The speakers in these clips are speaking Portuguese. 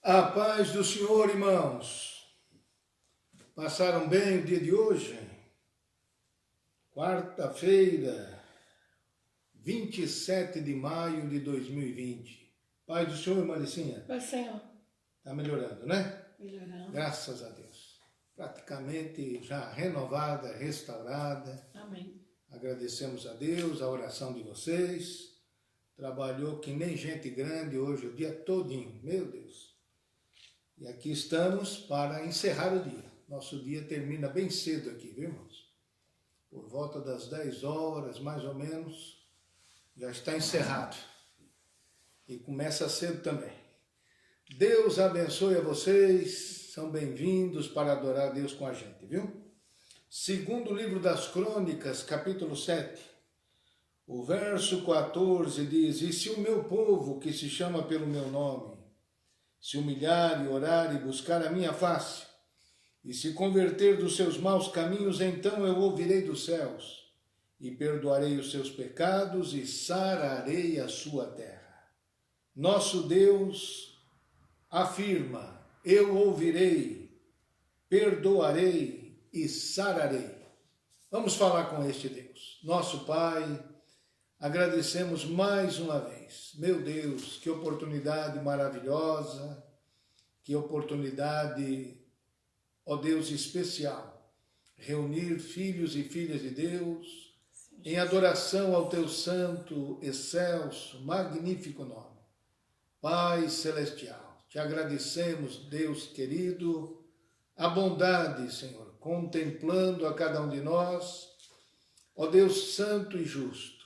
A paz do Senhor, irmãos. Passaram bem o dia de hoje? Quarta-feira, 27 de maio de 2020. Paz do Senhor, irmã Licinha? Paz, Senhor. Está melhorando, né? Melhorando. Graças a Deus. Praticamente já renovada, restaurada. Amém. Agradecemos a Deus, a oração de vocês. Trabalhou que nem gente grande hoje, o dia todinho. Meu Deus. E aqui estamos para encerrar o dia. Nosso dia termina bem cedo aqui, viu, irmãos? Por volta das 10 horas, mais ou menos, já está encerrado. E começa cedo também. Deus abençoe a vocês, são bem-vindos para adorar a Deus com a gente, viu? Segundo livro das Crônicas, capítulo 7, o verso 14 diz: E se o meu povo, que se chama pelo meu nome, se humilhar e orar e buscar a minha face, e se converter dos seus maus caminhos, então eu ouvirei dos céus, e perdoarei os seus pecados, e sararei a sua terra. Nosso Deus afirma: eu ouvirei, perdoarei e sararei. Vamos falar com este Deus. Nosso Pai, agradecemos mais uma vez. Meu Deus, que oportunidade maravilhosa, que oportunidade, ó Deus, especial. Reunir filhos e filhas de Deus em adoração ao teu santo, excelso, magnífico nome. Pai celestial, te agradecemos, Deus querido, a bondade, Senhor, contemplando a cada um de nós, ó Deus santo e justo,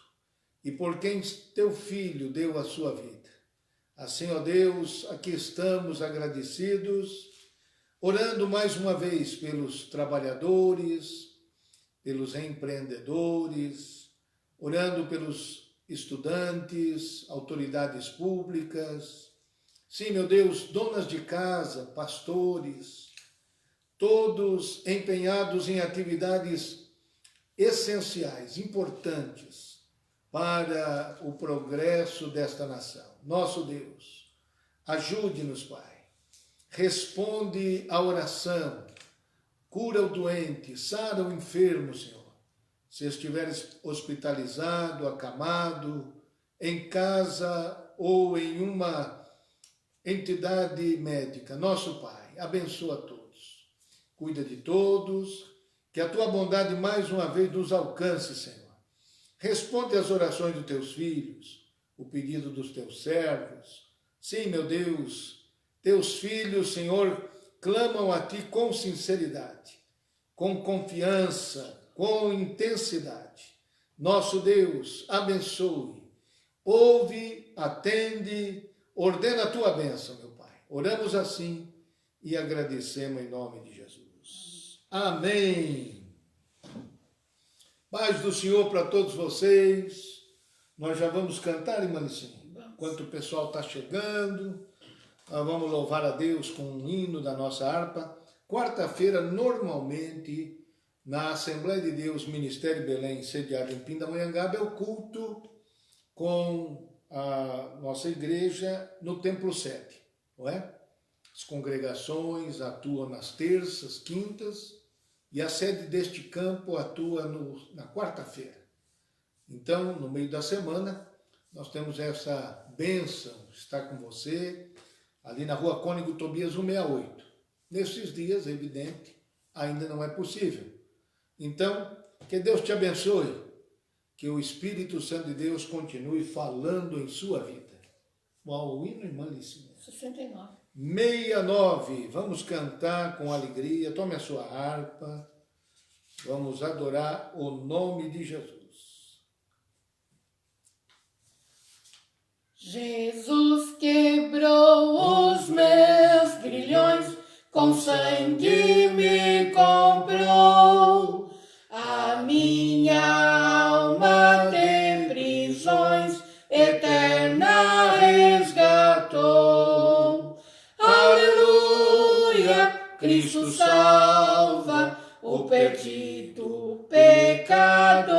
e por quem teu Filho deu a sua vida. Assim, ó Deus, aqui estamos agradecidos, orando mais uma vez pelos trabalhadores, pelos empreendedores, orando pelos estudantes, autoridades públicas, sim, meu Deus, donas de casa, pastores, todos empenhados em atividades essenciais, importantes, para o progresso desta nação. Nosso Deus, ajude-nos, Pai. Responde à oração, cura o doente, sara o enfermo, Senhor. Se estiveres hospitalizado, acamado, em casa ou em uma entidade médica, nosso Pai, abençoa todos. Cuida de todos, que a tua bondade mais uma vez nos alcance, Senhor. Responde às orações dos teus filhos, o pedido dos teus servos. Sim, meu Deus, teus filhos, Senhor, clamam a ti com sinceridade, com confiança, com intensidade. Nosso Deus, abençoe, ouve, atende, ordena a tua bênção, meu Pai. Oramos assim e agradecemos em nome de Jesus. Amém. Paz do Senhor para todos vocês. Nós já vamos cantar, irmã Licinha? Enquanto o pessoal está chegando, nós vamos louvar a Deus com um hino da nossa harpa. Quarta-feira, normalmente, na Assembleia de Deus, Ministério Belém, sediado em Pindamonhangaba, é o culto com a nossa igreja no Templo 7, não é? As congregações atuam nas terças, quintas, e a sede deste campo atua na quarta-feira. Então, no meio da semana, nós temos essa bênção, estar com você, ali na Rua Cônego Tobias 168. Nesses dias, é evidente, ainda não é possível. Então, que Deus te abençoe, que o Espírito Santo de Deus continue falando em sua vida. Bom, o hino, irmã Licinha? 69. 69, vamos cantar com alegria, tome a sua harpa, vamos adorar o nome de Jesus. Jesus quebrou os meus grilhões, com sangue me comprou, a minha alma de prisões eterna resgatou. Aleluia, Cristo salva o perdido pecador.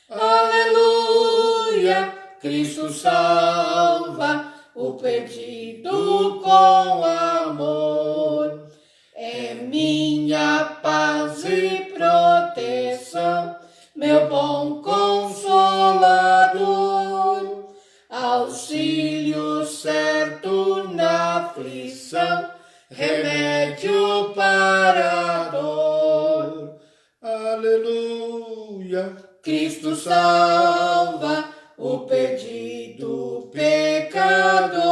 Aleluia, Cristo salva o perdido com amor. É minha paz e proteção, meu bom consolador, auxílio certo na aflição, remédio para a dor. Aleluia! Cristo salva o perdido pecador.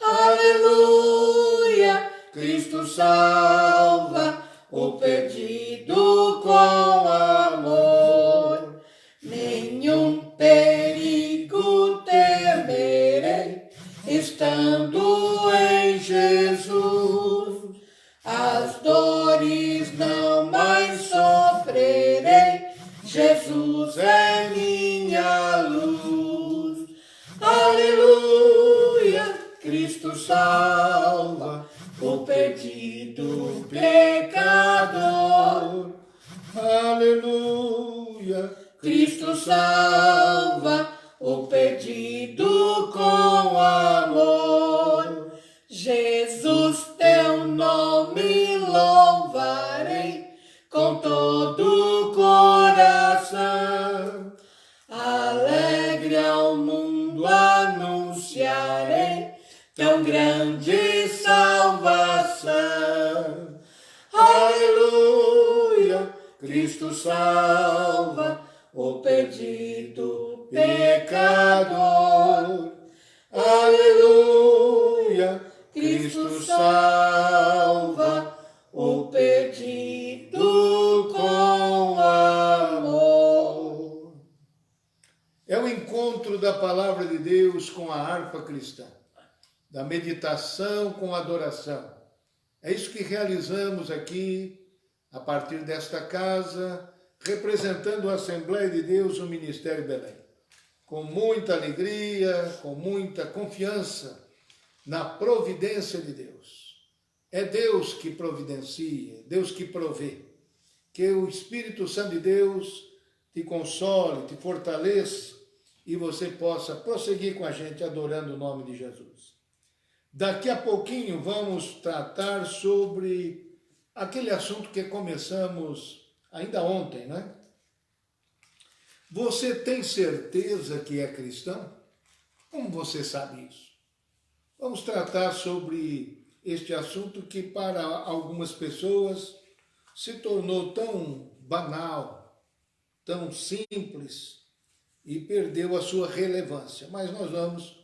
Aleluia! Cristo salva o perdido com amor. Nenhum perigo temerei, estando em Jesus. As dores não mais sofrerei, Jesus é minha luz. Aleluia! Cristo salva o perdido pecador. Aleluia! Cristo salva o perdido com amor. Jesus, teu nome louvarei com todo o coração. Alegre ao mundo anunciarei tão grande salvação. Aleluia! Cristo salva o perdido pecador. Aleluia! Cristo salva o perdido com amor. É o encontro da palavra de Deus com a harpa cristã, da meditação com a adoração. É isso que realizamos aqui, a partir desta casa, representando a Assembleia de Deus, o Ministério Belém. Com muita alegria, com muita confiança na providência de Deus. É Deus que providencia, Deus que provê. Que o Espírito Santo de Deus te console, te fortaleça e você possa prosseguir com a gente adorando o nome de Jesus. Daqui a pouquinho vamos tratar sobre aquele assunto que começamos ainda ontem, né? Você tem certeza que é cristão? Como você sabe isso? Vamos tratar sobre este assunto que para algumas pessoas se tornou tão banal, tão simples e perdeu a sua relevância. Mas nós vamos,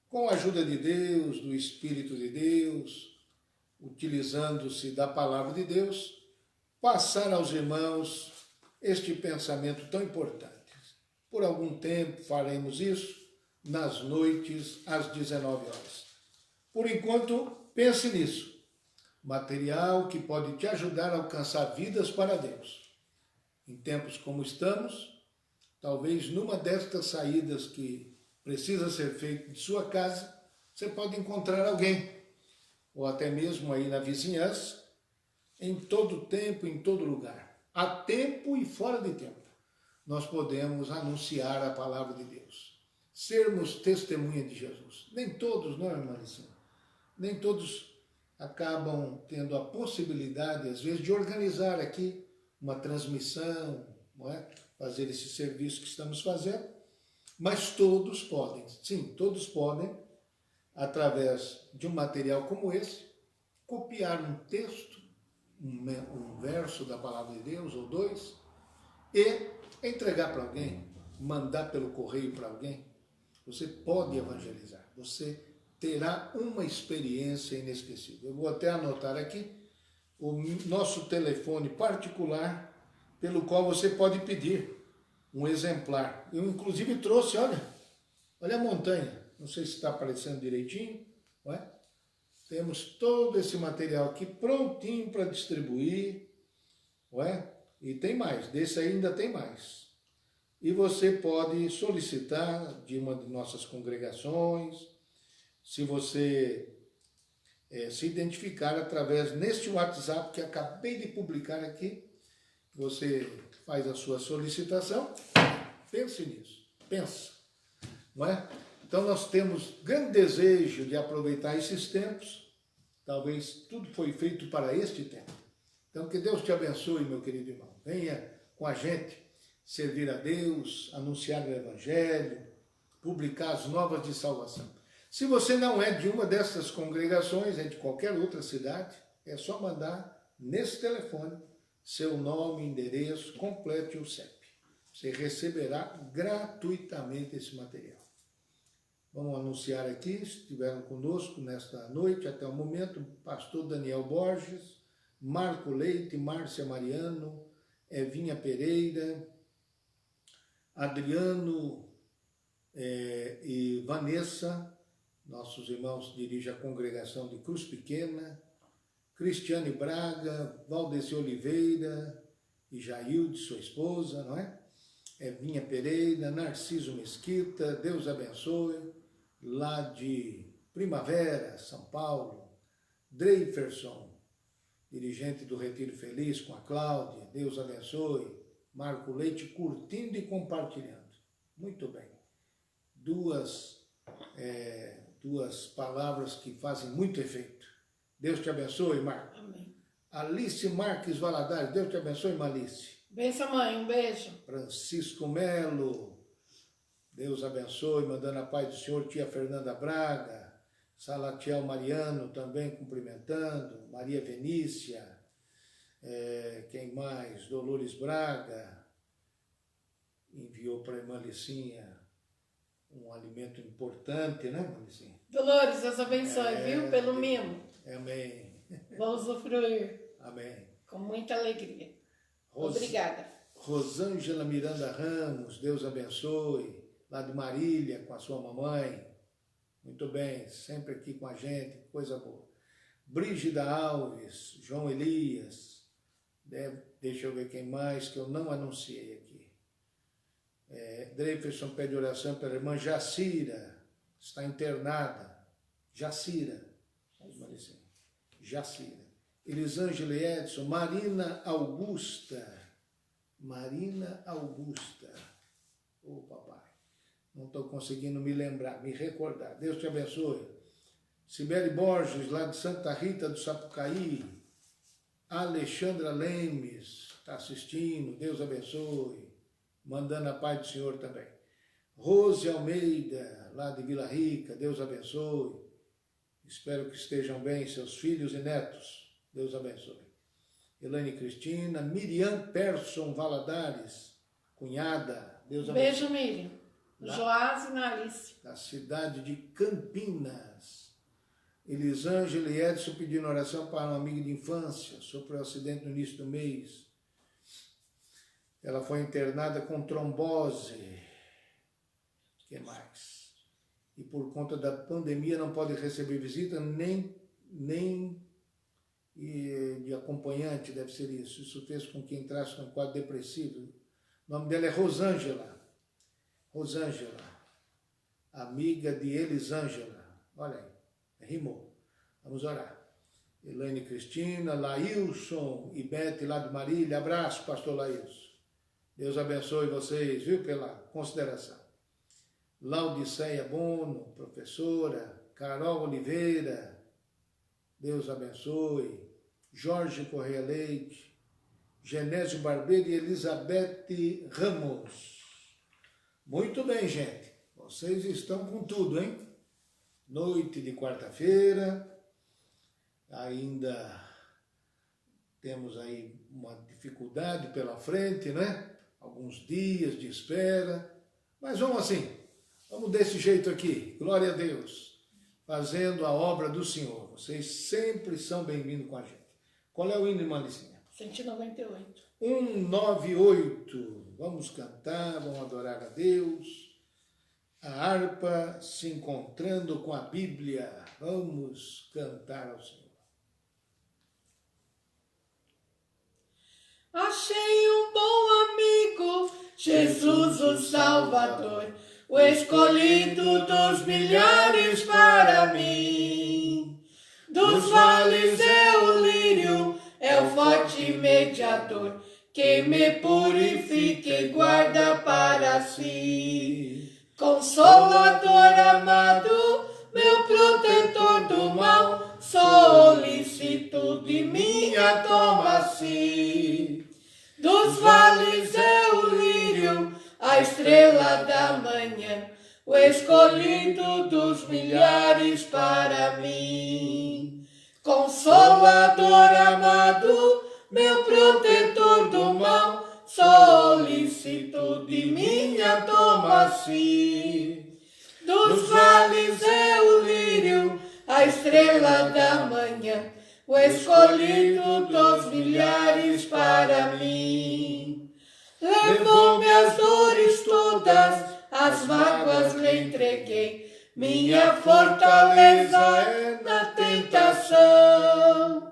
com a ajuda de Deus, do Espírito de Deus, utilizando-se da palavra de Deus, passar aos irmãos este pensamento tão importante. Por algum tempo faremos isso nas noites às 19 horas. Por enquanto, pense nisso. Material que pode te ajudar a alcançar vidas para Deus. Em tempos como estamos, talvez numa destas saídas que precisa ser feita de sua casa, você pode encontrar alguém, ou até mesmo aí na vizinhança, em todo tempo, em todo lugar. Há tempo e fora de tempo. Nós podemos anunciar a palavra de Deus. Sermos testemunha de Jesus. Nem todos, não é, irmã Alicinha? Nem todos acabam tendo a possibilidade, às vezes, de organizar aqui uma transmissão, não é? Fazer esse serviço que estamos fazendo, mas todos podem, sim, todos podem, através de um material como esse, copiar um texto, um verso da palavra de Deus, ou dois, e entregar para alguém, mandar pelo correio para alguém. Você pode evangelizar, você terá uma experiência inesquecível. Eu vou até anotar aqui o nosso telefone particular, pelo qual você pode pedir um exemplar. Eu, inclusive, trouxe, olha a montanha. Não sei se está aparecendo direitinho, não é? Temos todo esse material aqui prontinho para distribuir, não é? E tem mais, desse ainda tem mais. E você pode solicitar de uma de nossas congregações, se você se identificar através neste WhatsApp que acabei de publicar aqui, você faz a sua solicitação, pense nisso, pensa, não é? Então nós temos grande desejo de aproveitar esses tempos. Talvez tudo foi feito para este tempo. Então que Deus te abençoe, meu querido irmão. Venha com a gente servir a Deus, anunciar o Evangelho, publicar as novas de salvação. Se você não é de uma dessas congregações, é de qualquer outra cidade, é só mandar nesse telefone seu nome, endereço, complete o CEP. Você receberá gratuitamente esse material. Vamos anunciar aqui, estiveram conosco nesta noite, até o momento, o pastor Daniel Borges, Marco Leite, Márcia Mariano, Evinha Pereira, Adriano e Vanessa, nossos irmãos dirigem a congregação de Cruz Pequena, Cristiane Braga, Valdeci Oliveira e Jailde, sua esposa, não é? Evinha Pereira, Narciso Mesquita, Deus abençoe, lá de Primavera, São Paulo, Dreiferson, dirigente do Retiro Feliz com a Cláudia, Deus abençoe, Marco Leite, curtindo e compartilhando. Muito bem. Duas palavras que fazem muito efeito. Deus te abençoe, Marco. Amém. Alice Marques Valadares, Deus te abençoe, Malice. Benção, mãe, um beijo. Francisco Melo, Deus abençoe, mandando a paz do Senhor, tia Fernanda Braga, Salatiel Mariano também cumprimentando, Maria Venícia, quem mais? Dolores Braga, enviou para a irmã Licinha um alimento importante, né, irmã Licinha? Dolores, Deus abençoe, viu? Pelo mimo. Amém. Vou usufruir. Amém. Com muita alegria. Obrigada. Rosângela Miranda Ramos, Deus abençoe, lá de Marília, com a sua mamãe. Muito bem, sempre aqui com a gente, coisa boa. Brígida Alves, João Elias, deixa eu ver quem mais que eu não anunciei aqui. Dreiferson pede oração pela irmã Jacira, está internada. Jacira. Elisângela Edson, Marina Augusta. Ô papai, não estou conseguindo me lembrar, me recordar. Deus te abençoe. Sibeli Borges, lá de Santa Rita do Sapucaí. Alexandra Lemes, está assistindo, Deus abençoe. Mandando a paz do Senhor também. Rose Almeida, lá de Vila Rica, Deus abençoe. Espero que estejam bem seus filhos e netos. Deus abençoe. Elaine Cristina, Miriam Persson Valadares, cunhada, Deus abençoe. Beijo, Miriam. Joás e Nalice. Da cidade de Campinas. Elisângela e Edson pedindo oração para uma amiga de infância, sofreu um acidente no início do mês. Ela foi internada com trombose. O que mais? E por conta da pandemia não pode receber visita nem de acompanhante, deve ser isso. Isso fez com que entrasse num quadro depressivo. O nome dela é Rosângela. Amiga de Elisângela. Olha aí, rimou. Vamos orar. Elaine Cristina, Lailson e Bete lá de Marília. Abraço, pastor Lailson. Deus abençoe vocês, viu, pela consideração. Laudiceia Bono, professora, Carol Oliveira, Deus abençoe, Jorge Correia Leite, Genésio Barbeiro e Elizabeth Ramos. Muito bem, gente, vocês estão com tudo, hein? Noite de quarta-feira, ainda temos aí uma dificuldade pela frente, né? Alguns dias de espera, mas vamos assim, vamos desse jeito aqui, glória a Deus, fazendo a obra do Senhor. Vocês sempre são bem-vindos com a gente. Qual é o hino, irmã Licinha? 198. 198. Vamos cantar, vamos adorar a Deus. A harpa se encontrando com a Bíblia. Vamos cantar ao Senhor. Achei um bom amigo, Jesus o Salvador, o escolhido dos milhares para mim. Dos vales é o lírio, é o forte mediador, que me purifica e guarda para si. Consolador amado, meu protetor do mal, solicitude minha toma-se. Dos vales é o lírio, a estrela da manhã, o escolhido dos milhares para mim. Consolador amado, meu protetor do mal, solicitude minha toma-se. Dos vales é o lírio, a estrela da manhã, o escolhido dos milhares para mim. Levou-me as dores todas, as mágoas lhe entreguei, minha fortaleza é na tentação.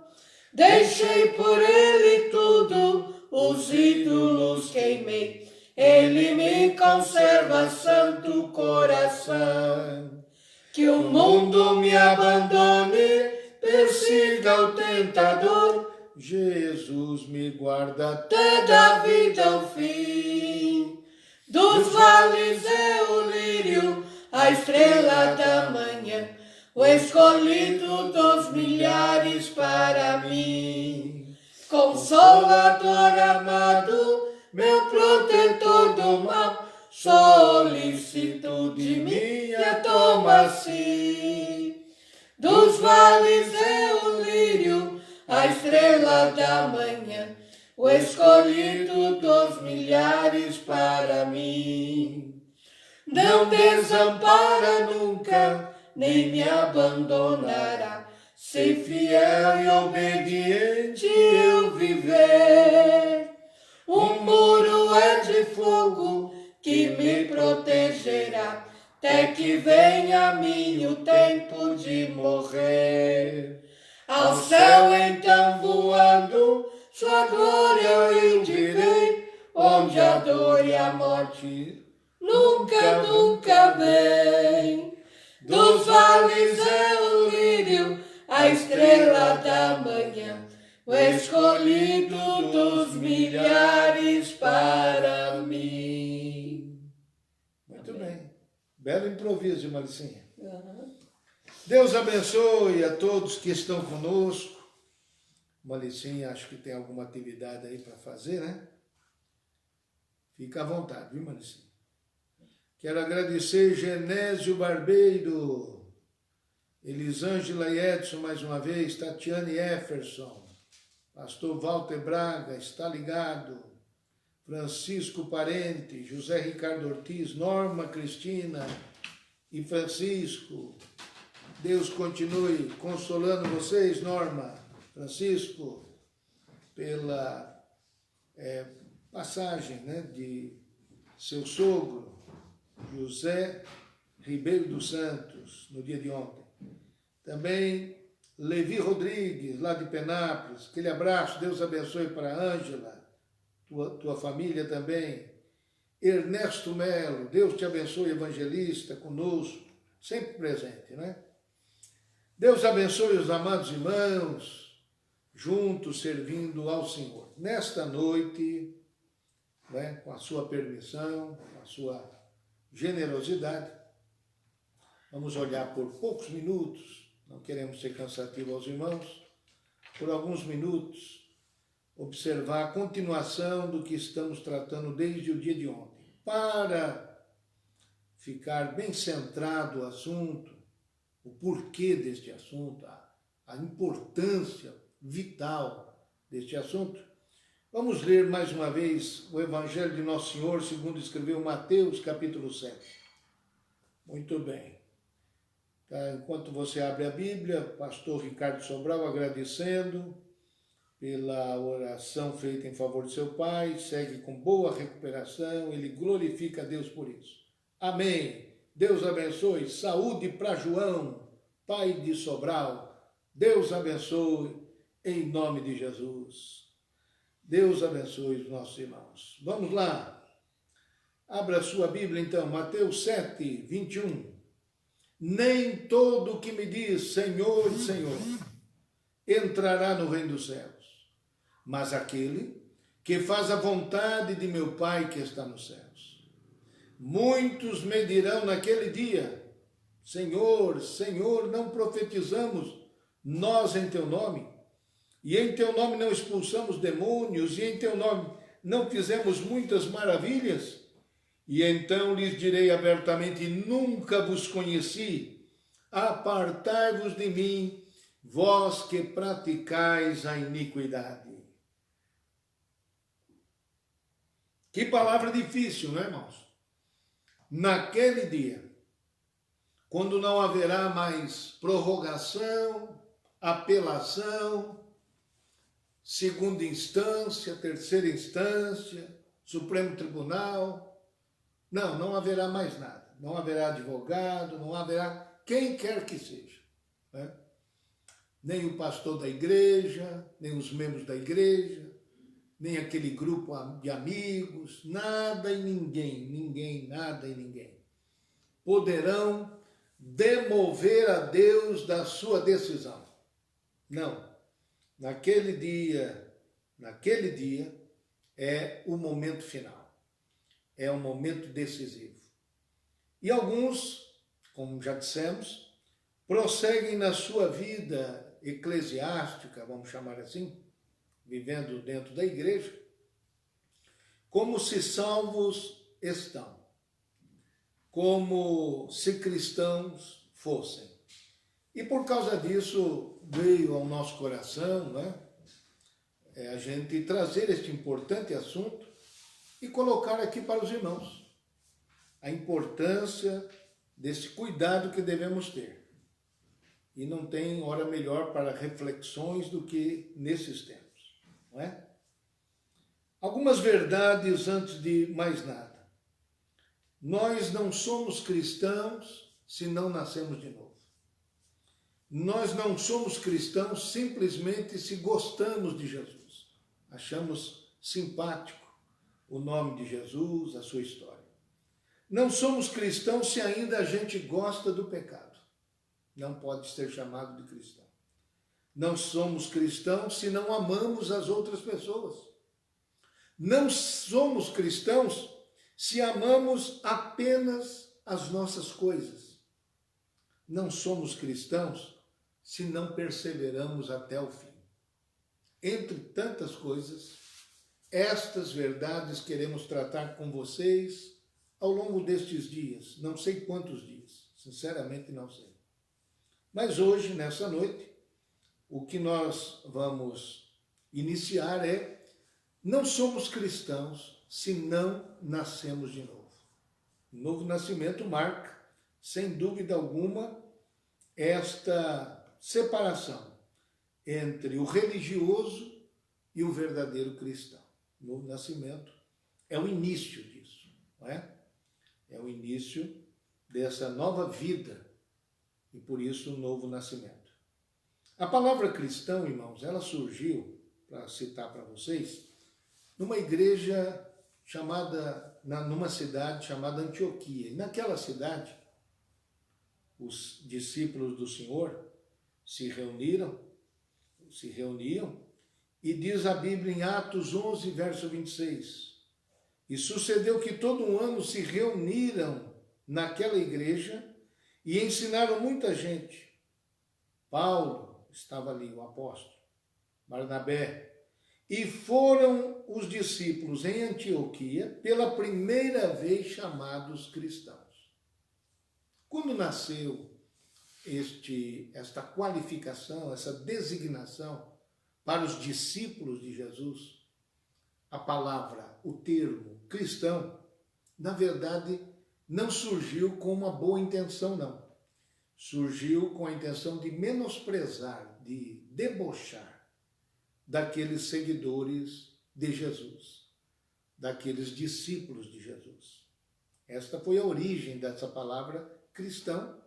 Deixei por ele tudo, os ídolos queimei, ele me conserva santo coração. Que o mundo me abandone, persiga o tentador, Jesus me guarda até da vida ao fim. Dos vales é o lírio, a estrela da manhã, o escolhido dos milhares para mim. Consolador amado, meu protetor do mal, solicitude minha toma-se. Dos vales é o lírio, a estrela da manhã, o escolhido dos milhares para mim. Não desampara nunca, nem me abandonará, se fiel e obediente eu viver. Um muro é de fogo que me protegerá, até que venha a mim o tempo de morrer. Ao céu então voando, sua glória eu direi, onde a dor e a morte nunca, nunca vem. Dos vales é o lírio, a estrela da manhã, o escolhido dos milhares para mim. Muito bem. Belo improviso de Maricinha. Deus abençoe a todos que estão conosco. Maricinha, acho que tem alguma atividade aí para fazer, né? Fica à vontade, viu, Maricinha? Quero agradecer Genésio Barbeiro, Elisângela e Edson mais uma vez, Tatiane Efferson, Pastor Walter Braga, está ligado, Francisco Parente, José Ricardo Ortiz, Norma Cristina e Francisco. Deus continue consolando vocês, Norma, Francisco, pela passagem, né, de seu sogro, José Ribeiro dos Santos, no dia de ontem. Também Levi Rodrigues, lá de Penápolis, aquele abraço, Deus abençoe para a Ângela, tua família também. Ernesto Melo, Deus te abençoe, evangelista, conosco, sempre presente, né? Deus abençoe os amados irmãos, juntos servindo ao Senhor. Nesta noite, né, com a sua permissão, com a sua generosidade, vamos olhar por poucos minutos, não queremos ser cansativos aos irmãos, por alguns minutos, observar a continuação do que estamos tratando desde o dia de ontem, para ficar bem centrado o assunto, o porquê deste assunto, a importância vital deste assunto. Vamos ler mais uma vez o Evangelho de Nosso Senhor, segundo escreveu Mateus, capítulo 7. Muito bem. Tá, enquanto você abre a Bíblia, pastor Ricardo Sobral agradecendo pela oração feita em favor de seu pai, segue com boa recuperação, ele glorifica a Deus por isso. Amém. Deus abençoe, saúde para João, pai de Sobral. Deus abençoe, em nome de Jesus. Deus abençoe os nossos irmãos. Vamos lá. Abra sua Bíblia então, Mateus 7, 21. Nem todo que me diz Senhor, Senhor, entrará no reino dos céus, mas aquele que faz a vontade de meu Pai que está nos céus. Muitos me dirão naquele dia: Senhor, Senhor, não profetizamos nós em teu nome? E em teu nome não expulsamos demônios? E em teu nome não fizemos muitas maravilhas? E então lhes direi abertamente: nunca vos conheci. Apartai-vos de mim, vós que praticais a iniquidade. Que palavra difícil, não é, irmãos? Naquele dia, quando não haverá mais prorrogação, apelação, segunda instância, terceira instância, Supremo Tribunal, não haverá mais nada. Não haverá advogado, não haverá quem quer que seja, né? Nem o pastor da igreja, nem os membros da igreja, nem aquele grupo de amigos, nada e ninguém, nada e ninguém poderão demover a Deus da sua decisão. Não. Naquele dia é o momento final. É o momento decisivo. E alguns, como já dissemos, prosseguem na sua vida eclesiástica, vamos chamar assim, vivendo dentro da igreja, como se salvos estão, como se cristãos fossem. E por causa disso veio ao nosso coração, né, a gente trazer este importante assunto e colocar aqui para os irmãos a importância desse cuidado que devemos ter. E não tem hora melhor para reflexões do que nesses tempos. Não é? Algumas verdades antes de mais nada. Nós não somos cristãos se não nascemos de novo. Nós não somos cristãos simplesmente se gostamos de Jesus. Achamos simpático o nome de Jesus, a sua história. Não somos cristãos se ainda a gente gosta do pecado. Não pode ser chamado de cristão. Não somos cristãos se não amamos as outras pessoas. Não somos cristãos se amamos apenas as nossas coisas. Não somos cristãos se não perseveramos até o fim. Entre tantas coisas, estas verdades queremos tratar com vocês ao longo destes dias. Não sei quantos dias, sinceramente não sei. Mas hoje, nessa noite, o que nós vamos iniciar é: não somos cristãos se não nascemos de novo. O novo nascimento marca, sem dúvida alguma, esta separação entre o religioso e o verdadeiro cristão. O novo nascimento é o início disso, não é? É o início dessa nova vida e, por isso, o novo nascimento. A palavra cristão, irmãos, ela surgiu, para citar para vocês, numa igreja numa cidade chamada Antioquia. E naquela cidade, os discípulos do Senhor se reuniam, e diz a Bíblia em Atos 11, verso 26, e sucedeu que todo um ano se reuniram naquela igreja e ensinaram muita gente. Paulo estava ali, o apóstolo, Barnabé, e foram os discípulos em Antioquia pela primeira vez chamados cristãos. Quando nasceu esta qualificação, essa designação para os discípulos de Jesus, a palavra, o termo cristão, na verdade, não surgiu com uma boa intenção, não. Surgiu com a intenção de menosprezar, de debochar daqueles seguidores de Jesus, daqueles discípulos de Jesus. Esta foi a origem dessa palavra cristão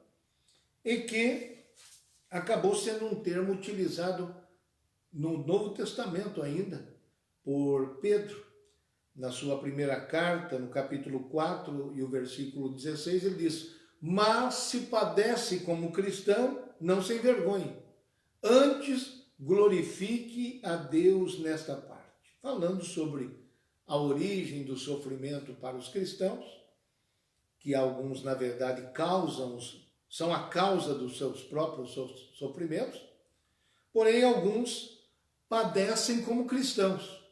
e que acabou sendo um termo utilizado no Novo Testamento ainda por Pedro. Na sua primeira carta, no capítulo 4 e o versículo 16, ele diz: mas se padece como cristão, não se envergonhe. Antes, glorifique a Deus nesta parte. Falando sobre a origem do sofrimento para os cristãos que alguns, na verdade, são a causa dos seus próprios sofrimentos, porém alguns padecem como cristãos,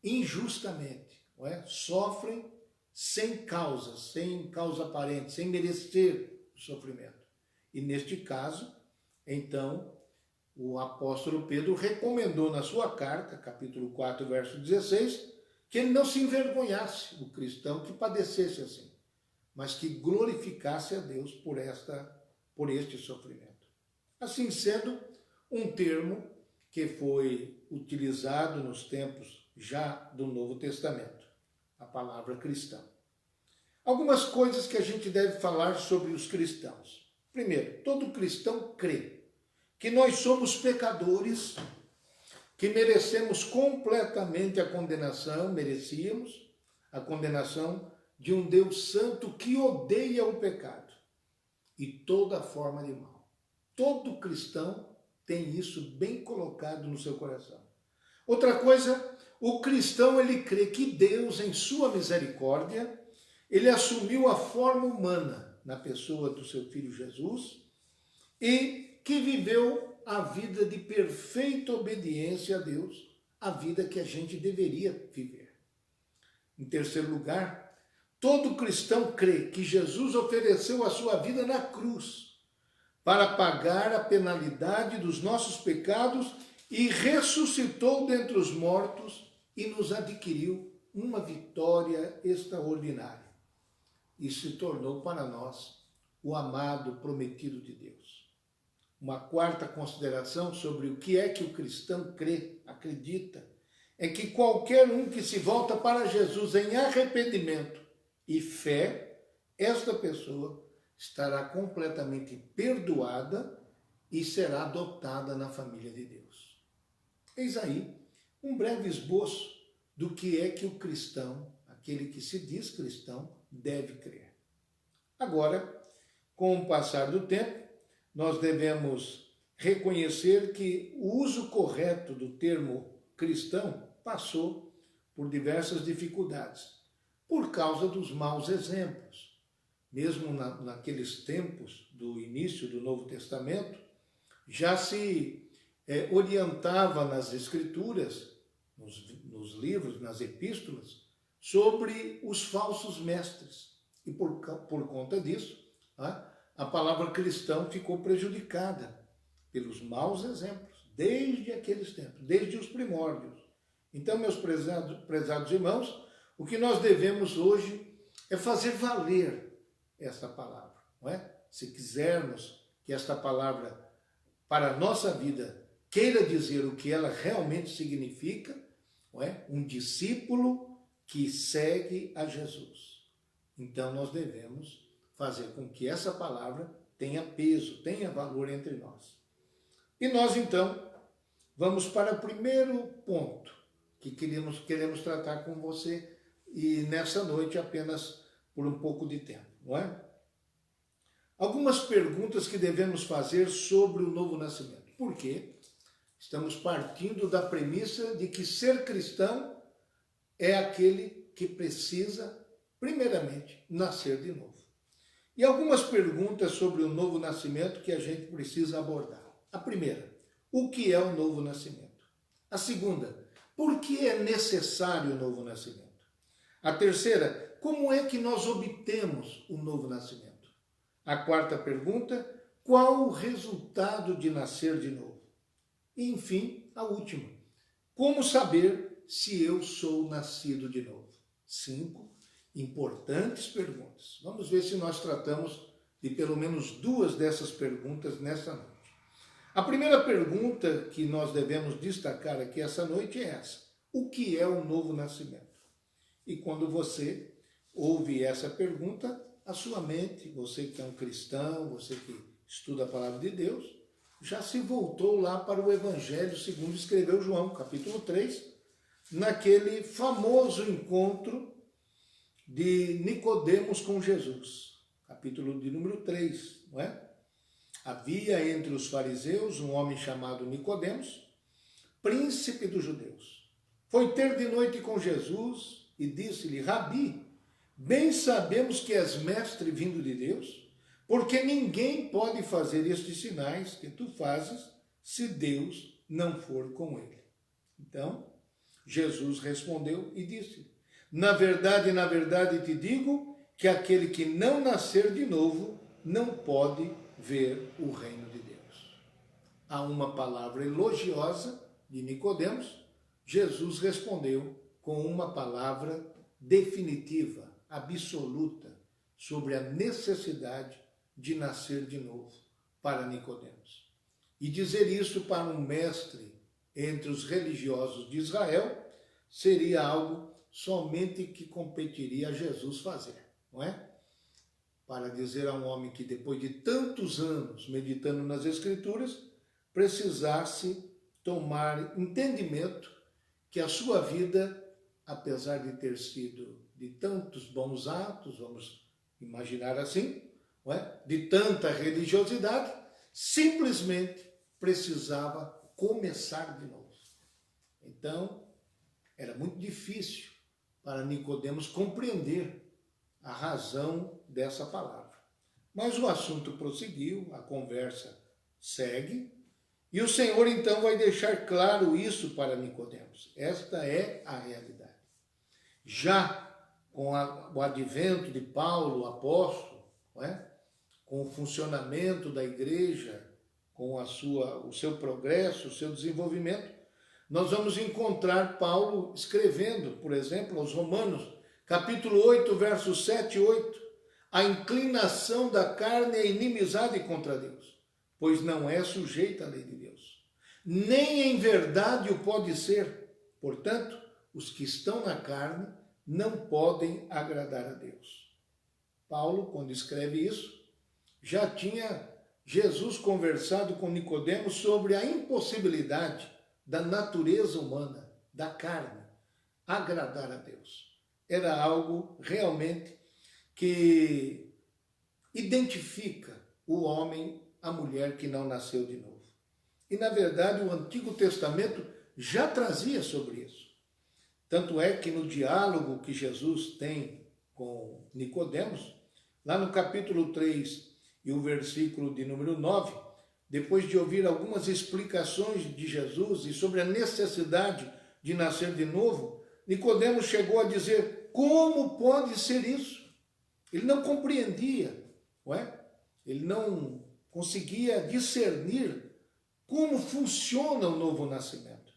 injustamente, não é? Sofrem sem causa aparente, sem merecer o sofrimento. E neste caso, então, o apóstolo Pedro recomendou na sua carta, capítulo 4, verso 16, que ele não se envergonhasse do cristão que padecesse assim, mas que glorificasse a Deus por este sofrimento. Assim sendo, um termo que foi utilizado nos tempos já do Novo Testamento, a palavra cristão. Algumas coisas que a gente deve falar sobre os cristãos. Primeiro, todo cristão crê que nós somos pecadores, que merecemos completamente a condenação, merecíamos a condenação de um Deus santo que odeia o pecado e toda forma de mal. Todo cristão tem isso bem colocado no seu coração. Outra coisa, o cristão ele crê que Deus, em sua misericórdia, ele assumiu a forma humana na pessoa do seu Filho Jesus e que viveu a vida de perfeita obediência a Deus, a vida que a gente deveria viver. Em terceiro lugar, todo cristão crê que Jesus ofereceu a sua vida na cruz para pagar a penalidade dos nossos pecados e ressuscitou dentre os mortos e nos adquiriu uma vitória extraordinária. E se tornou para nós o amado prometido de Deus. Uma quarta consideração sobre o que é que o cristão crê, acredita, é que qualquer um que se volta para Jesus em arrependimento e fé, esta pessoa estará completamente perdoada e será adotada na família de Deus. Eis aí um breve esboço do que é que o cristão, aquele que se diz cristão, deve crer. Agora, com o passar do tempo, nós devemos reconhecer que o uso correto do termo cristão passou por diversas dificuldades, por causa dos maus exemplos. Mesmo naqueles tempos do início do Novo Testamento, já se orientava nas Escrituras, nos livros, nas epístolas, sobre os falsos mestres. E por conta disso, a palavra cristão ficou prejudicada pelos maus exemplos, desde aqueles tempos, desde os primórdios. Então, meus prezados irmãos, o que nós devemos hoje é fazer valer esta palavra, não é? Se quisermos que esta palavra, para a nossa vida, queira dizer o que ela realmente significa, não é? Um discípulo que segue a Jesus. Então, nós devemos fazer com que essa palavra tenha peso, tenha valor entre nós. E nós, então, vamos para o primeiro ponto que queremos tratar com você e nessa noite apenas por um pouco de tempo, não é? Algumas perguntas que devemos fazer sobre o novo nascimento. Por quê? Estamos partindo da premissa de que ser cristão é aquele que precisa, primeiramente, nascer de novo. E algumas perguntas sobre o novo nascimento que a gente precisa abordar. A primeira, o que é o novo nascimento? A segunda, por que é necessário o novo nascimento? A terceira, como é que nós obtemos o novo nascimento? A quarta pergunta, qual o resultado de nascer de novo? E, enfim, a última, como saber se eu sou nascido de novo? 5 importantes perguntas. Vamos ver se nós tratamos de pelo menos 2 dessas perguntas nessa noite. A primeira pergunta que nós devemos destacar aqui essa noite é essa. O que é o novo nascimento? E quando você ouve essa pergunta, a sua mente, você que é um cristão, você que estuda a palavra de Deus, já se voltou lá para o Evangelho segundo escreveu João, capítulo 3, naquele famoso encontro de Nicodemos com Jesus, capítulo de número 3, não é? Havia entre os fariseus um homem chamado Nicodemos, príncipe dos judeus. Foi ter de noite com Jesus e disse-lhe, Rabi, Bem sabemos que és mestre vindo de Deus, porque ninguém pode fazer estes sinais que tu fazes se Deus não for com ele. Então, Jesus respondeu e disse: na verdade te digo que aquele que não nascer de novo não pode ver o reino de Deus. A uma palavra elogiosa de Nicodemos, Jesus respondeu com uma palavra definitiva, absoluta, sobre a necessidade de nascer de novo para Nicodemos. E dizer isso para um mestre entre os religiosos de Israel seria algo somente que competiria a Jesus fazer, não é? Para dizer a um homem que depois de tantos anos meditando nas Escrituras, precisasse tomar entendimento que a sua vida, apesar de ter sido de tantos bons atos, vamos imaginar assim, não é? De tanta religiosidade, simplesmente precisava começar de novo. Então, era muito difícil para Nicodemos compreender a razão dessa palavra. Mas o assunto prosseguiu, a conversa segue, e o Senhor então vai deixar claro isso para Nicodemos. Esta é a realidade. Já com o advento de Paulo, o apóstolo, não é? Com o funcionamento da igreja, com o seu progresso, o seu desenvolvimento, nós vamos encontrar Paulo escrevendo, por exemplo, aos Romanos, capítulo 8, versos 7 e 8, a inclinação da carne é inimizade contra Deus, pois não é sujeita à lei de Deus, nem em verdade o pode ser. Portanto, os que estão na carne não podem agradar a Deus. Paulo, quando escreve isso, já tinha Jesus conversado com Nicodemos sobre a impossibilidade da natureza humana, da carne, agradar a Deus. Era algo realmente que identifica o homem, a mulher que não nasceu de novo. E, na verdade, o Antigo Testamento já trazia sobre isso. Tanto é que no diálogo que Jesus tem com Nicodemos, lá no capítulo 3 e o versículo de número 9, depois de ouvir algumas explicações de Jesus e sobre a necessidade de nascer de novo, Nicodemos chegou a dizer: como pode ser isso? Ele não compreendia, não é? Ele não conseguia discernir como funciona o novo nascimento.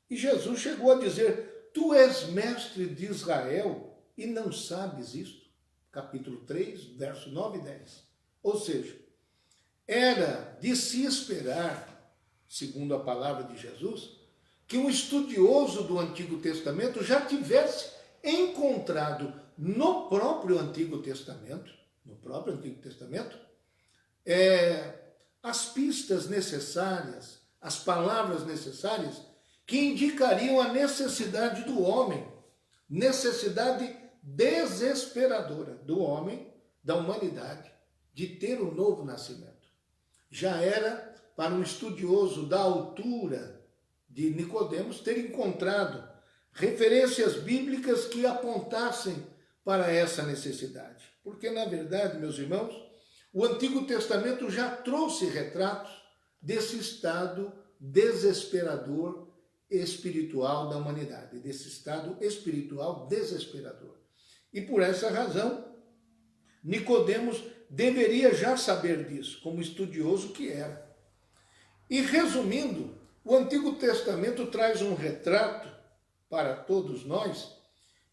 E Jesus chegou a dizer: tu és mestre de Israel e não sabes isto? Capítulo 3, verso 9 e 10. Ou seja, era de se esperar, segundo a palavra de Jesus, que um estudioso do Antigo Testamento já tivesse encontrado no próprio Antigo Testamento, as pistas necessárias, as palavras necessárias que indicariam a necessidade do homem, necessidade desesperadora do homem, da humanidade, de ter um novo nascimento. Já era para um estudioso da altura de Nicodemos ter encontrado referências bíblicas que apontassem para essa necessidade. Porque, na verdade, meus irmãos, o Antigo Testamento já trouxe retratos desse estado desesperador espiritual da humanidade, desse estado espiritual desesperador. E por essa razão, Nicodemos deveria já saber disso, como estudioso que era. E resumindo, o Antigo Testamento traz um retrato para todos nós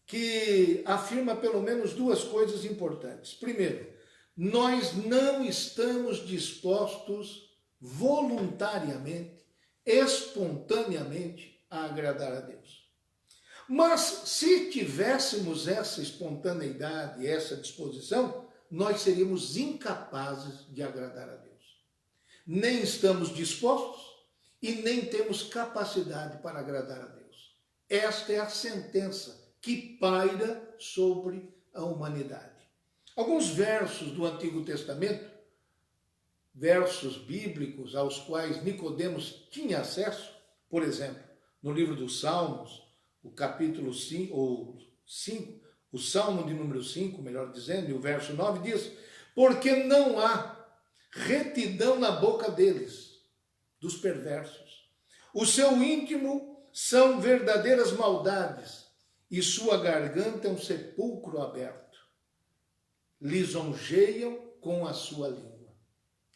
que afirma pelo menos duas coisas importantes. Primeiro, nós não estamos dispostos voluntariamente, espontaneamente, a agradar a Deus. Mas se tivéssemos essa espontaneidade, essa disposição, nós seríamos incapazes de agradar a Deus. Nem estamos dispostos e nem temos capacidade para agradar a Deus. Esta é a sentença que paira sobre a humanidade. Alguns versos do Antigo Testamento, versos bíblicos aos quais Nicodemos tinha acesso, por exemplo, no livro dos Salmos, o capítulo 5, O Salmo de número 5, melhor dizendo, e o verso 9 diz: porque não há retidão na boca deles, dos perversos. O seu íntimo são verdadeiras maldades, e sua garganta é um sepulcro aberto. Lisonjeiam com a sua língua.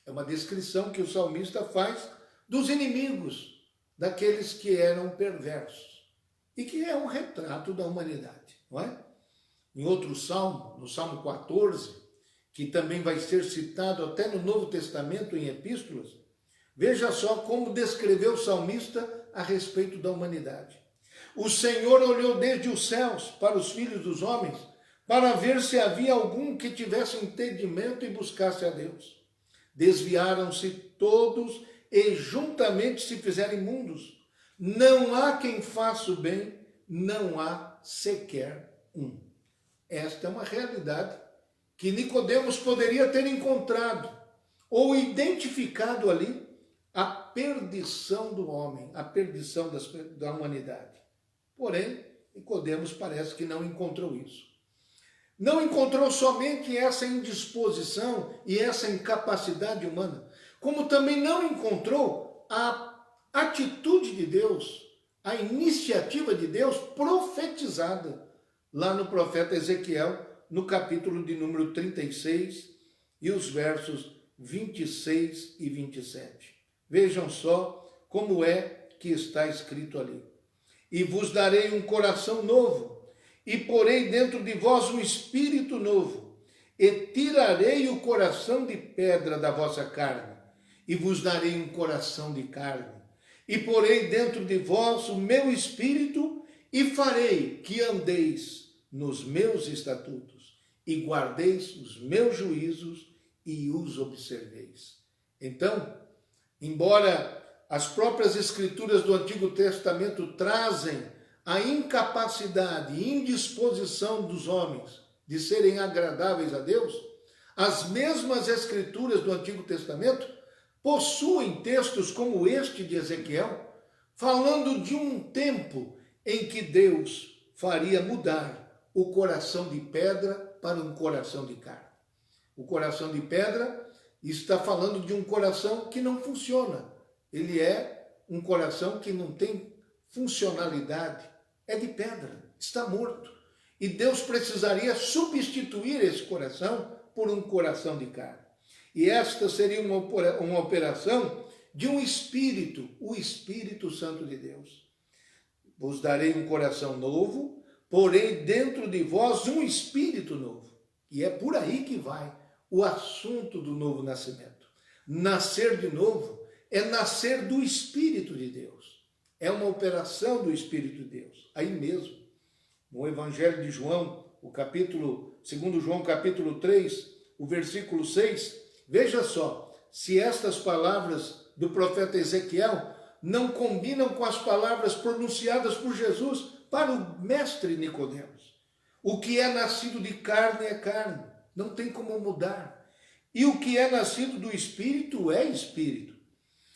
É uma descrição que o salmista faz dos inimigos, daqueles que eram perversos, e que é um retrato da humanidade, não é? Em outro salmo, no Salmo 14, que também vai ser citado até no Novo Testamento em epístolas, veja só como descreveu o salmista a respeito da humanidade. O Senhor olhou desde os céus para os filhos dos homens, para ver se havia algum que tivesse entendimento e buscasse a Deus. Desviaram-se todos e juntamente se fizeram imundos. Não há quem faça o bem, não há sequer um. Esta é uma realidade que Nicodemos poderia ter encontrado ou identificado ali a perdição do homem, a perdição da humanidade. Porém, Nicodemos parece que não encontrou isso. Não encontrou somente essa indisposição e essa incapacidade humana, como também não encontrou a atitude de Deus, a iniciativa de Deus profetizada lá no profeta Ezequiel, no capítulo de número 36 e os versos 26 e 27. Vejam só como é que está escrito ali. E vos darei um coração novo, e porei dentro de vós um espírito novo, e tirarei o coração de pedra da vossa carne, e vos darei um coração de carne, e porei dentro de vós o meu espírito, e farei que andeis nos meus estatutos, e guardeis os meus juízos, e os observeis. Então, embora as próprias escrituras do Antigo Testamento trazem a incapacidade e indisposição dos homens de serem agradáveis a Deus, as mesmas escrituras do Antigo Testamento possuem textos como este de Ezequiel, falando de um tempo em que Deus faria mudar o coração de pedra para um coração de carne. O coração de pedra está falando de um coração que não funciona. Ele é um coração que não tem funcionalidade. É de pedra, está morto. E Deus precisaria substituir esse coração por um coração de carne. E esta seria uma operação de um espírito, o Espírito Santo de Deus. Vos darei um coração novo, porei dentro de vós um espírito novo. E é por aí que vai o assunto do novo nascimento. Nascer de novo é nascer do Espírito de Deus. É uma operação do Espírito de Deus. Aí mesmo, no Evangelho de João, segundo João capítulo 3, o versículo 6, veja só, se estas palavras do profeta Ezequiel não combinam com as palavras pronunciadas por Jesus para o mestre Nicodemos. O que é nascido de carne é carne, não tem como mudar. E o que é nascido do Espírito é Espírito.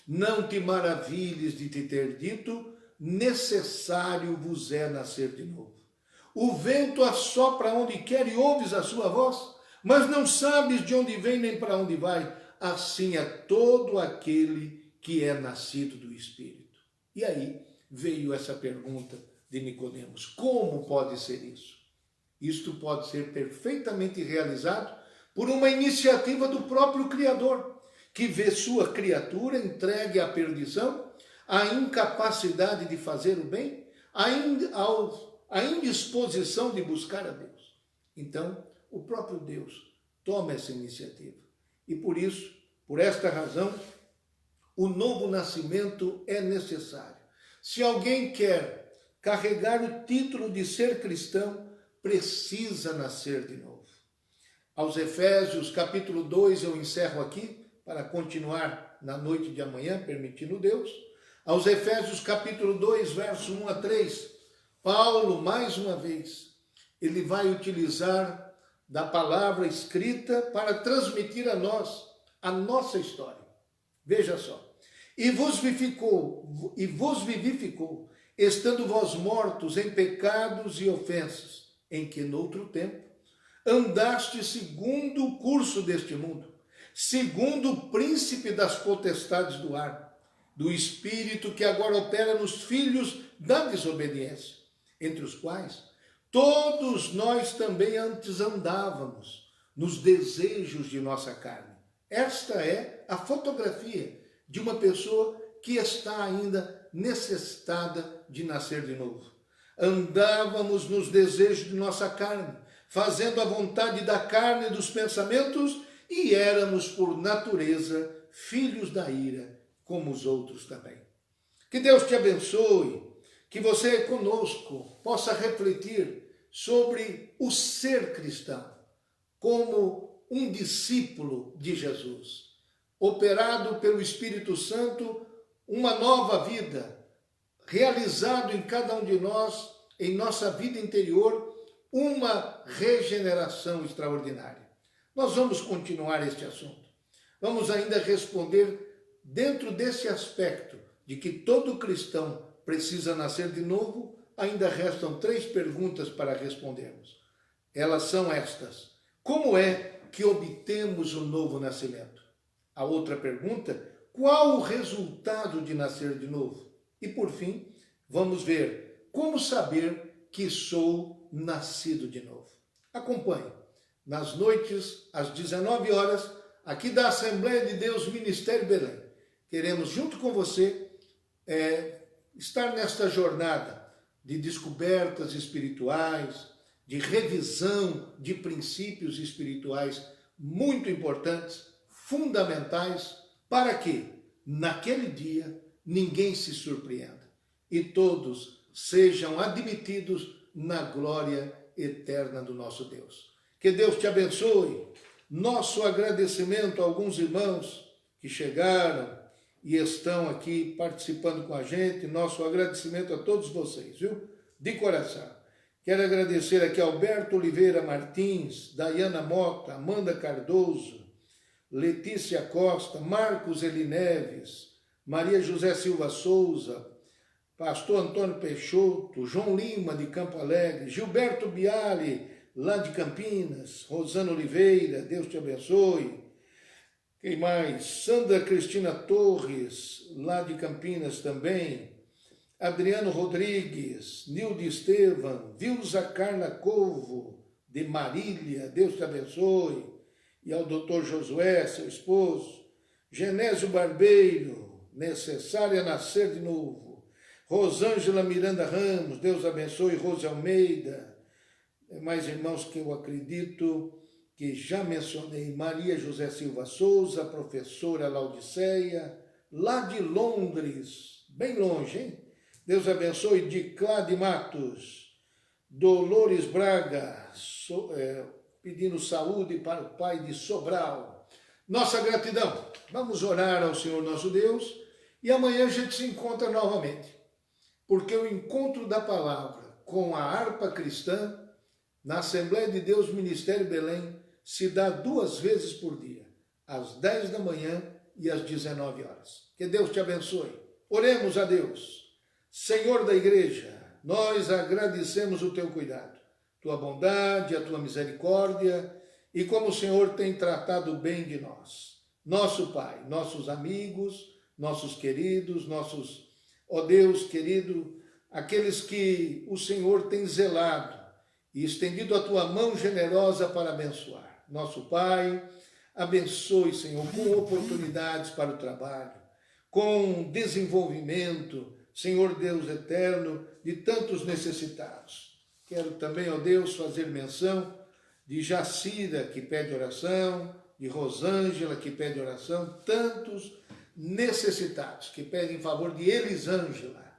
Não te maravilhes de te ter dito, necessário vos é nascer de novo. O vento assopra onde quer e ouves a sua voz, mas não sabes de onde vem nem para onde vai. Assim é todo aquele que é nascido do Espírito. E aí veio essa pergunta de Nicodemos: como pode ser isso? Isto pode ser perfeitamente realizado por uma iniciativa do próprio Criador, que vê sua criatura entregue à perdição, à incapacidade de fazer o bem, à indisposição de buscar a Deus. Então, o próprio Deus toma essa iniciativa. E por isso, por esta razão, o novo nascimento é necessário. Se alguém quer carregar o título de ser cristão, precisa nascer de novo. Aos Efésios, capítulo 2, eu encerro aqui, para continuar na noite de amanhã, permitindo Deus. Aos Efésios, capítulo 2, verso 1 a 3, Paulo, mais uma vez, ele vai utilizar da palavra escrita para transmitir a nós a nossa história. Veja só. E vos vivificou, estando vós mortos em pecados e ofensas, em que noutro tempo andaste segundo o curso deste mundo, segundo o príncipe das potestades do ar, do espírito que agora opera nos filhos da desobediência, entre os quais todos nós também antes andávamos nos desejos de nossa carne. Esta é a fotografia de uma pessoa que está ainda necessitada de nascer de novo. Andávamos nos desejos de nossa carne, fazendo a vontade da carne e dos pensamentos, e éramos, por natureza, filhos da ira, como os outros também. Que Deus te abençoe, que você conosco possa refletir sobre o ser cristão, como um discípulo de Jesus, operado pelo Espírito Santo, uma nova vida, realizado em cada um de nós, em nossa vida interior, uma regeneração extraordinária. Nós vamos continuar este assunto. Vamos ainda responder dentro desse aspecto de que todo cristão precisa nascer de novo. Ainda restam 3 perguntas para respondermos. Elas são estas: como é que obtemos o novo nascimento? A outra pergunta: qual o resultado de nascer de novo? E por fim, vamos ver como saber que sou nascido de novo. Acompanhe nas noites, às 19 horas, aqui da Assembleia de Deus Ministério Belém. Queremos, junto com você, estar nesta jornada de descobertas espirituais, de revisão de princípios espirituais muito importantes, fundamentais, para que, naquele dia, ninguém se surpreenda e todos sejam admitidos na glória eterna do nosso Deus. Que Deus te abençoe. Nosso agradecimento a alguns irmãos que chegaram e estão aqui participando com a gente. Nosso agradecimento a todos vocês, viu? De coração. Quero agradecer aqui a Alberto Oliveira Martins, Dayana Mota, Amanda Cardoso, Letícia Costa, Marcos Eli Neves, Maria José Silva Souza, Pastor Antônio Peixoto, João Lima de Campo Alegre, Gilberto Biali, lá de Campinas, Rosana Oliveira, Deus te abençoe. Quem mais? Sandra Cristina Torres, lá de Campinas também. Adriano Rodrigues, Nilde Estevam, Vilza Carla Covo, de Marília, Deus te abençoe. E ao doutor Josué, seu esposo. Genésio Barbeiro, necessária nascer de novo. Rosângela Miranda Ramos, Deus abençoe. Rose Almeida. Mais irmãos que eu acredito que já mencionei: Maria José Silva Souza, professora Laudiceia, lá de Londres, bem longe, hein? Deus abençoe. Diclade Matos, Dolores Braga, pedindo saúde para o pai de Sobral. Nossa gratidão. Vamos orar ao Senhor nosso Deus e amanhã a gente se encontra novamente, porque o encontro da palavra com a harpa cristã na Assembleia de Deus Ministério Belém se dá 2 vezes por dia, às 10 da manhã e às 19 horas. Que Deus te abençoe. Oremos a Deus. Senhor da igreja, nós agradecemos o teu cuidado, tua bondade, a tua misericórdia e como o Senhor tem tratado bem de nós. Nosso Pai, nossos amigos, nossos queridos, ó Deus querido, aqueles que o Senhor tem zelado e estendido a tua mão generosa para abençoar. Nosso Pai, abençoe, Senhor, com oportunidades para o trabalho, com desenvolvimento, Senhor Deus eterno, de tantos necessitados. Quero também, ó Deus, fazer menção de Jacira, que pede oração, de Rosângela, que pede oração, tantos necessitados que pedem em favor de Elisângela.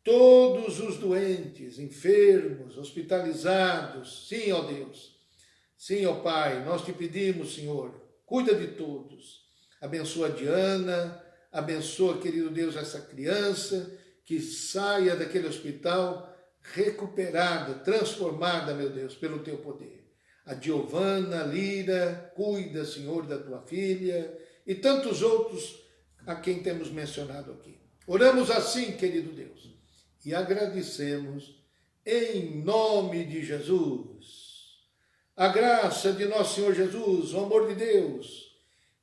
Todos os doentes, enfermos, hospitalizados, sim, ó Deus, sim, ó Pai, nós te pedimos, Senhor, cuida de todos, abençoa a Diana, abençoa, querido Deus, essa criança, que saia daquele hospital recuperada, transformada, meu Deus, pelo teu poder. A Giovana, Lira, cuida, Senhor, da tua filha, e tantos outros a quem temos mencionado aqui. Oramos assim, querido Deus, e agradecemos em nome de Jesus. A graça de nosso Senhor Jesus, o amor de Deus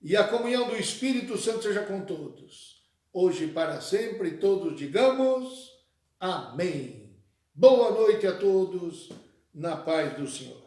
e a comunhão do Espírito Santo seja com todos, hoje e para sempre, todos digamos amém. Boa noite a todos, na paz do Senhor.